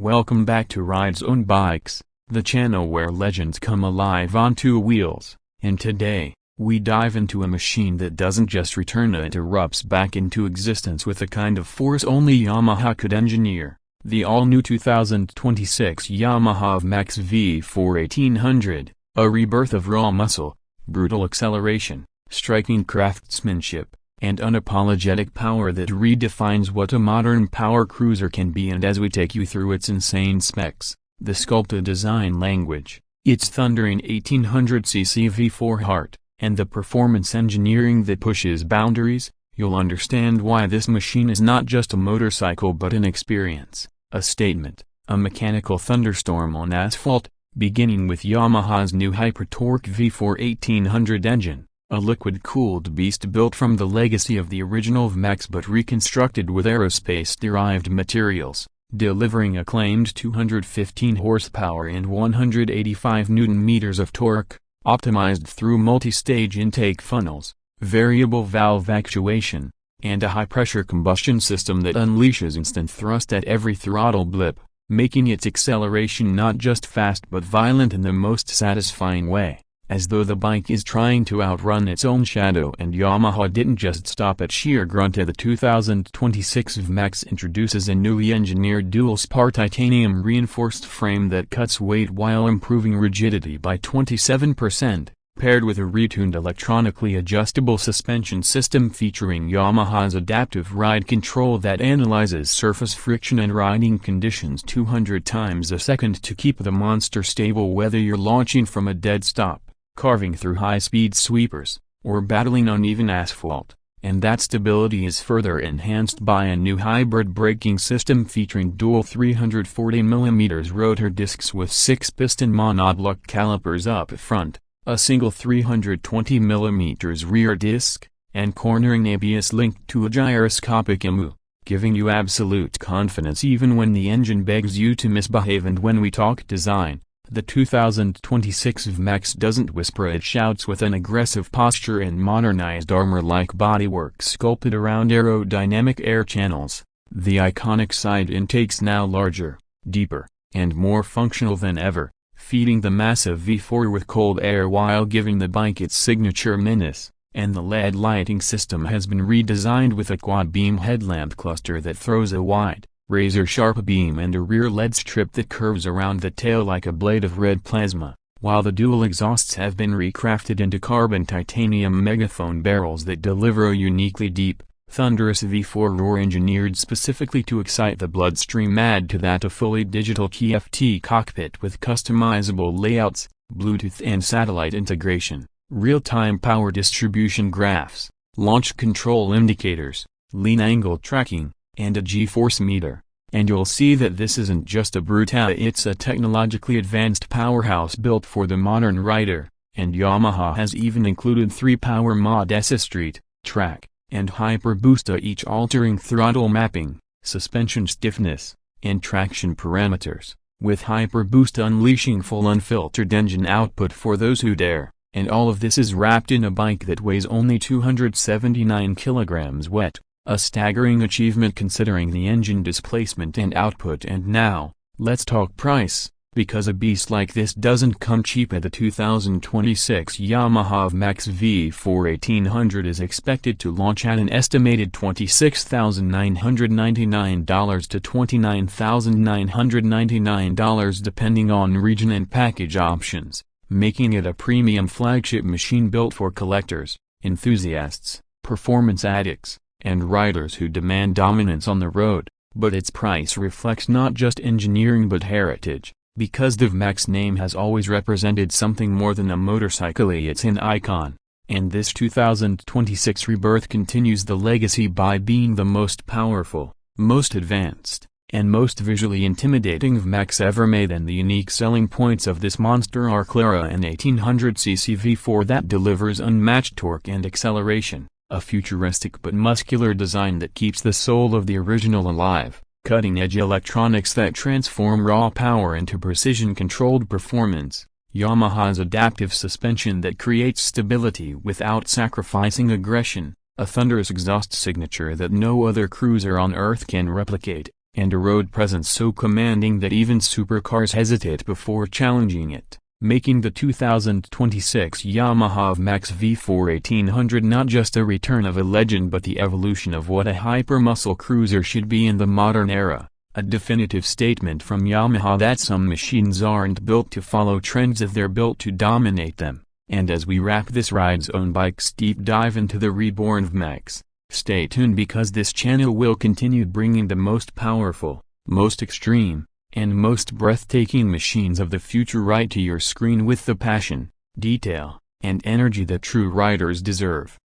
Welcome back to Ridezonebikes, the channel where legends come alive on two wheels, and today, we dive into a machine that doesn't just return, it erupts back into existence with a kind of force only Yamaha could engineer, the all-new 2026 Yamaha VMAX V4 1800, a rebirth of raw muscle, brutal acceleration, striking craftsmanship, and unapologetic power that redefines what a modern power cruiser can be. And as we take you through its insane specs, the sculpted design language, its thundering 1800cc V4 heart, and the performance engineering that pushes boundaries, you'll understand why this machine is not just a motorcycle but an experience, a statement, a mechanical thunderstorm on asphalt, beginning with Yamaha's new HyperTorque V4 1800 engine. A liquid-cooled beast built from the legacy of the original VMAX but reconstructed with aerospace-derived materials, delivering a claimed 215 horsepower and 185 Nm of torque, optimized through multi-stage intake funnels, variable valve actuation, and a high-pressure combustion system that unleashes instant thrust at every throttle blip, making its acceleration not just fast but violent in the most satisfying way. As though the bike is trying to outrun its own shadow. And Yamaha didn't just stop at sheer grunt. The 2026 VMAX introduces a newly engineered dual-spar titanium reinforced frame that cuts weight while improving rigidity by 27%, paired with a retuned electronically adjustable suspension system featuring Yamaha's adaptive ride control that analyzes surface friction and riding conditions 200 times a second to keep the monster stable whether you're launching from a dead stop, carving through high-speed sweepers, or battling uneven asphalt. And that stability is further enhanced by a new hybrid braking system featuring dual 340mm rotor discs with 6-piston monoblock calipers up front, a single 320mm rear disc, and cornering ABS linked to a gyroscopic EMU, giving you absolute confidence even when the engine begs you to misbehave. And when we talk design, the 2026 VMAX doesn't whisper, it shouts with an aggressive posture and modernized armor-like bodywork sculpted around aerodynamic air channels. The iconic side intakes now larger, deeper, and more functional than ever, feeding the massive V4 with cold air while giving the bike its signature menace. And the LED lighting system has been redesigned with a quad-beam headlamp cluster that throws a wide, razor-sharp beam and a rear LED strip that curves around the tail like a blade of red plasma, while the dual exhausts have been recrafted into carbon titanium megaphone barrels that deliver a uniquely deep, thunderous V4 roar engineered specifically to excite the bloodstream. Add to that a fully digital TFT cockpit with customizable layouts, Bluetooth and satellite integration, real-time power distribution graphs, launch control indicators, lean angle tracking, and a G-force meter, and you'll see that this isn't just a brute, it's a technologically advanced powerhouse built for the modern rider. And Yamaha has even included 3 power mods: Street, Track, and Hyper Boost, each altering throttle mapping, suspension stiffness, and traction parameters, with Hyper Boost unleashing full unfiltered engine output for those who dare. And all of this is wrapped in a bike that weighs only 279 kilograms wet. A staggering achievement considering the engine displacement and output. And now, let's talk price, because a beast like this doesn't come cheap. At the 2026 Yamaha VMAX V4 1800 is expected to launch at an estimated $26,999 to $29,999 depending on region and package options, making it a premium flagship machine built for collectors, enthusiasts, performance addicts, and riders who demand dominance on the road. But its price reflects not just engineering but heritage, because the VMAX name has always represented something more than a motorcycle. It's an icon, and this 2026 rebirth continues the legacy by being the most powerful, most advanced, and most visually intimidating VMAX ever made. And the unique selling points of this monster are clear: an 1800cc V4 that delivers unmatched torque and acceleration, a futuristic but muscular design that keeps the soul of the original alive, cutting-edge electronics that transform raw power into precision-controlled performance, Yamaha's adaptive suspension that creates stability without sacrificing aggression, a thunderous exhaust signature that no other cruiser on Earth can replicate, and a road presence so commanding that even supercars hesitate before challenging it, making the 2026 Yamaha VMAX V4 1800 not just a return of a legend but the evolution of what a hyper-muscle cruiser should be in the modern era, a definitive statement from Yamaha that some machines aren't built to follow trends if they're built to dominate them. And as we wrap this Ridezonebikes deep dive into the reborn VMAX, stay tuned because this channel will continue bringing the most powerful, most extreme, and most breathtaking machines of the future right to your screen with the passion, detail, and energy that true riders deserve.